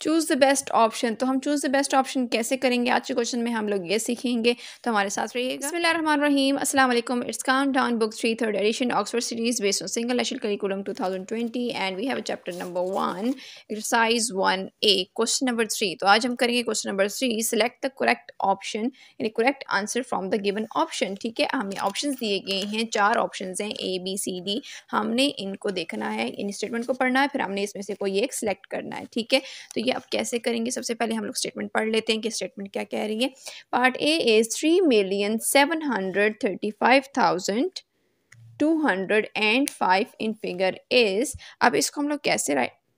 Choose the best option. तो हम choose the best option कैसे करेंगे, आज के क्वेश्चन में हम लोग ये सीखेंगे, तो हमारे साथ रहिएगा। बिस्मिल्लाहिर्रहमानिर्रहीम, अस्सलाम वालेकुम। It's countdown book 3 third edition Oxford series based on single national curriculum 2020 and we have a chapter number 1 exercise 1A question number 3। तो आज हम करेंगे question number 3, select the correct option यानी correct answer from the given option. ठीक है, हमें options दिए गए हैं, 4 ऑप्शंस हैं ABCD। हमने इनको देखना है, इन स्टेटमेंट को पढ़ना है, फिर हमने इसमें से कोई एक सिलेक्ट करना है। ठीक है, तो ये अब कैसे करेंगे, सबसे पहले हम लोग स्टेटमेंट पढ़ लेते हैं कि स्टेटमेंट क्या कह रही है। Part A is 3,735,205 in figure is. अब इसको हम लोग कैसे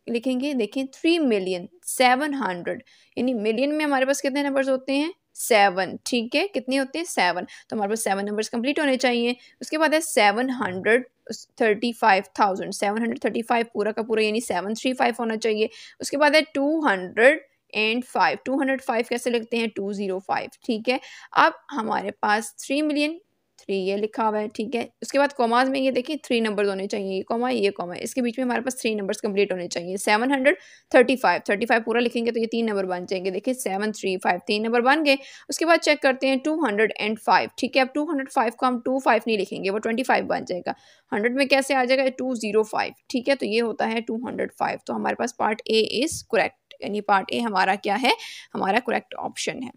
लिखेंगे, देखें 3,700,000 यानी मिलियन में हमारे पास कितने नंबर्स होते हैं 7। ठीक है, कितने होते हैं 7, तो हमारे पास 7 नंबर्स कंप्लीट होने चाहिए। उसके बाद है 735,000, 735 पूरा का पूरा यानी 735 होना चाहिए। उसके बाद है 205, 205 कैसे लिखते हैं 205। ठीक है, अब हमारे पास 3 मिलियन 3 ये लिखा हुआ है। ठीक है, उसके बाद कॉमाज में ये देखिए 3 नंबर होने चाहिए, ये कॉमा इसके बीच में हमारे पास 3 नंबर्स कंप्लीट होने चाहिए। 735, 35 पूरा लिखेंगे तो ये 3 नंबर बन जाएंगे। देखिए 735 3 नंबर बन गए। उसके बाद चेक करते हैं 205। ठीक है, अब 205 को हम 25 नहीं लिखेंगे, वो 25 बन जाएगा। 100 में कैसे आ जाएगा 205। ठीक है, तो ये होता है 205। तो हमारे पास पार्ट ए इज करेक्ट, यानी पार्ट ए हमारा क्या है, हमारा करेक्ट ऑप्शन है।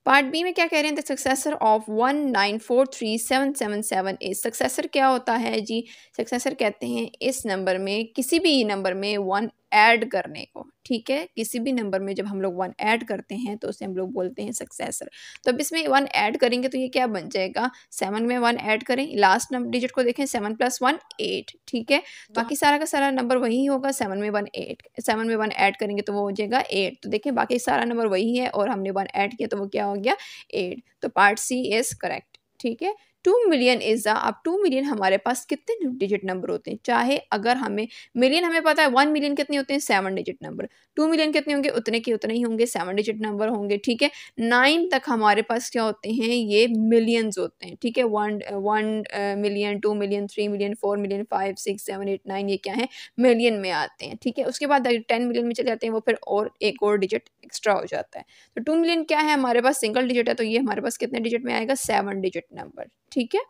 पार्ट बी में क्या कह रहे हैं, the successor of 1943777 is. Successor क्या होता है जी, सक्सेसर कहते हैं इस नंबर में किसी भी नंबर में 1 ऐड करने को। ठीक है, किसी भी नंबर में जब हम लोग 1 ऐड करते हैं तो उसे हम लोग बोलते हैं सक्सेसर। तो अब इसमें 1 ऐड करेंगे तो ये क्या बन जाएगा, 7 में 1 ऐड करें, लास्ट नंबर डिजिट को देखें 7 + 1 8। ठीक है, बाकी सारा का सारा नंबर वही होगा, 7 में 1 8, 7 में 1 ऐड करेंगे तो वो हो जाएगा 8। तो देखें बाकी सारा नंबर वही है और हमने 1 ऐड किया तो वो क्या हो गया 8। तो पार्ट सी इज करेक्ट। ठीक है, 2 मिलियन इज अब 2 मिलियन हमारे पास कितने डिजिट नंबर होते हैं, चाहे अगर हमें मिलियन हमें पता है 1 मिलियन कितने होते हैं 7 डिजिट नंबर, 2 मिलियन कितने होंगे उतने के उतने ही होंगे, 7 डिजिट नंबर होंगे। ठीक है, 9 तक हमारे पास क्या होते हैं, ये मिलियंस होते हैं। ठीक है, 1 मिलियन 2 मिलियन 3 मिलियन 4 मिलियन 5 6 7 8 9 ये क्या है मिलियन में आते हैं। ठीक है, उसके बाद 10 मिलियन में चले जाते हैं वो, फिर और एक और डिजिट एक्स्ट्रा हो जाता है। तो 2 मिलियन क्या है हमारे पास सिंगल डिजिट है, तो ये हमारे पास कितने डिजिट में आएगा 7 डिजिट नंबर। ठीक है,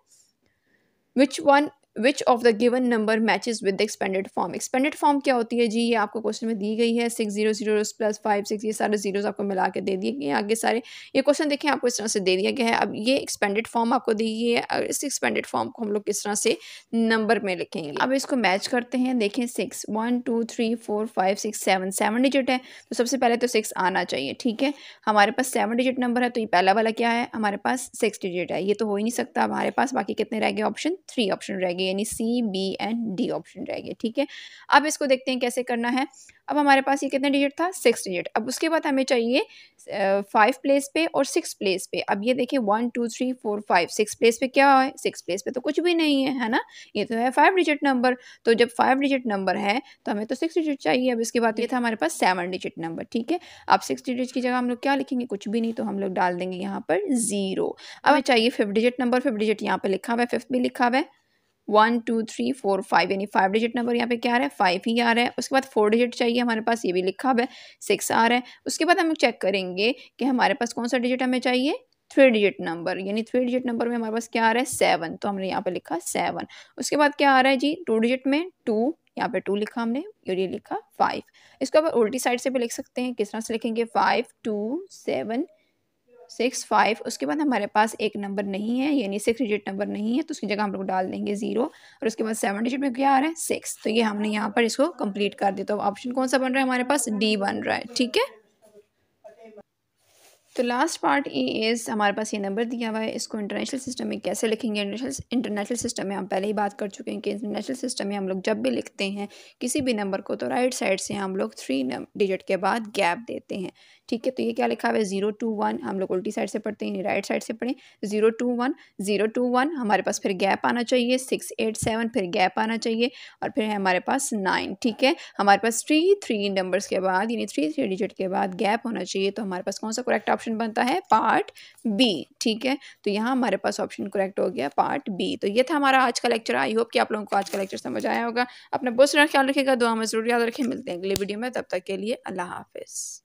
which of the given number matches with the expanded form. Expanded form क्या होती है जी, ये आपको क्वेश्चन में दी गई है 6 0 0 + 5 6, ये सारे जीरोस आपको मिला के दे दिए गए हैं आगे सारे। ये क्वेश्चन देखें आपको इस तरह से दे दिया गया है। अब ये एक्सपेंडेड फॉर्म आपको दी गई है, इस एक्सपेंडेड फॉर्म को हम लोग किस तरह से नंबर में लिखेंगे। अब इसको मैच करते हैं, देखें 6 1 2 3 4 5 6 7 डिजिट है, तो सबसे पहले तो 6 आना चाहिए। ठीक है, हमारे पास 7 डिजिट नंबर है, तो ये पहला वाला क्या है हमारे पास 6 डिजिट है, ये तो हो ही नहीं सकता हमारे पास। बाकी कितने रह गए ऑप्शन 3 ऑप्शन रह गए, यानी C B and D option रह गए। ठीक है, अब इसको देखते हैं कैसे करना है। अब हमारे पास ये कितने डिजिट था 6 डिजिट, अब उसके बाद हमें चाहिए 5 प्लेस पे और 6 प्लेस पे। अब ये देखिए 1 2 3 4 5 6 प्लेस पे क्या है, 6 प्लेस पे तो कुछ भी नहीं है ना, ये तो है 5 डिजिट नंबर। तो जब 5 डिजिट नंबर है तो हमें तो 6 डिजिट चाहिए। अब इसके बाद ये था हमारे पास 7 डिजिट नंबर। ठीक है, अब 6 डिजिट की जगह हम लोग क्या लिखेंगे, कुछ भी नहीं, तो हम लोग डाल देंगे यहाँ पर 0। अब हमें चाहिए 5 डिजिट नंबर, 5 डिजिट यहाँ पे लिखा हुआ है, 5 भी लिखा हुआ है 1 2 3 4 5, यानी 5 डिजिट नंबर यहाँ पे क्या आ रहा है 5 ही आ रहा है। उसके बाद 4 डिजिट चाहिए हमारे पास, ये भी लिखा हुआ है 6 आ रहा है। उसके बाद हम चेक करेंगे कि हमारे पास कौन सा डिजिट हमें चाहिए 3 डिजिट नंबर, यानी 3 डिजिट नंबर में हमारे पास क्या आ रहा है 7, तो हमने यहाँ पे लिखा 7। उसके बाद क्या आ रहा है जी 2 डिजिट में 2, यहाँ पे 2 लिखा हमने और ये लिखा 5। इसको अब उल्टी साइड से भी लिख सकते हैं, किस तरह से लिखेंगे 5 2 7 6 5। उसके बाद हमारे पास एक नंबर नहीं है, यानी 6 डिजिट नंबर नहीं है, तो उसकी जगह हम लोग डाल देंगे 0। और उसके बाद 7 डिजिट में क्या आ रहा है 6, तो ये हमने यहाँ पर इसको कंप्लीट कर दिया। तो ऑप्शन कौन सा बन रहा है हमारे पास डी बन रहा है। ठीक है, तो लास्ट पार्ट ए इज़ हमारे पास ये नंबर दिया हुआ है, इसको इंटरनेशनल सिस्टम में कैसे लिखेंगे। इंटरनेशनल सिस्टम में हम पहले ही बात कर चुके हैं कि इंटरनेशनल सिस्टम में हम लोग जब भी लिखते हैं किसी भी नंबर को, तो राइट साइड से हम लोग 3 डिजिट के बाद गैप देते हैं। ठीक है, तो ये क्या लिखा हुआ है 0 2 1, हम लोग उल्टी साइड से पढ़ते हैं, राइट साइड से पढ़ें 0 2 1 0 2 1। हमारे पास फिर गैप आना चाहिए 6 8 7, फिर गैप आना चाहिए और फिर है हमारे पास 9। ठीक है, हमारे पास 3 नंबर्स के बाद यानी 3 डिजिट के बाद गैप होना चाहिए। तो हमारे पास कौन सा करेक्ट ऑप्शन ऑप्शन बनता है पार्ट बी। ठीक है, तो यहाँ हमारे पास ऑप्शन करेक्ट हो गया पार्ट बी। तो ये था हमारा आज का लेक्चर। आई होप कि आप लोगों को आज का लेक्चर समझ आया होगा। अपना बहुत सारा ख्याल रखिएगा, दुआ में ज़रूर याद रखें। मिलते हैं अगले वीडियो में, तब तक के लिए अल्लाह हाफिज़।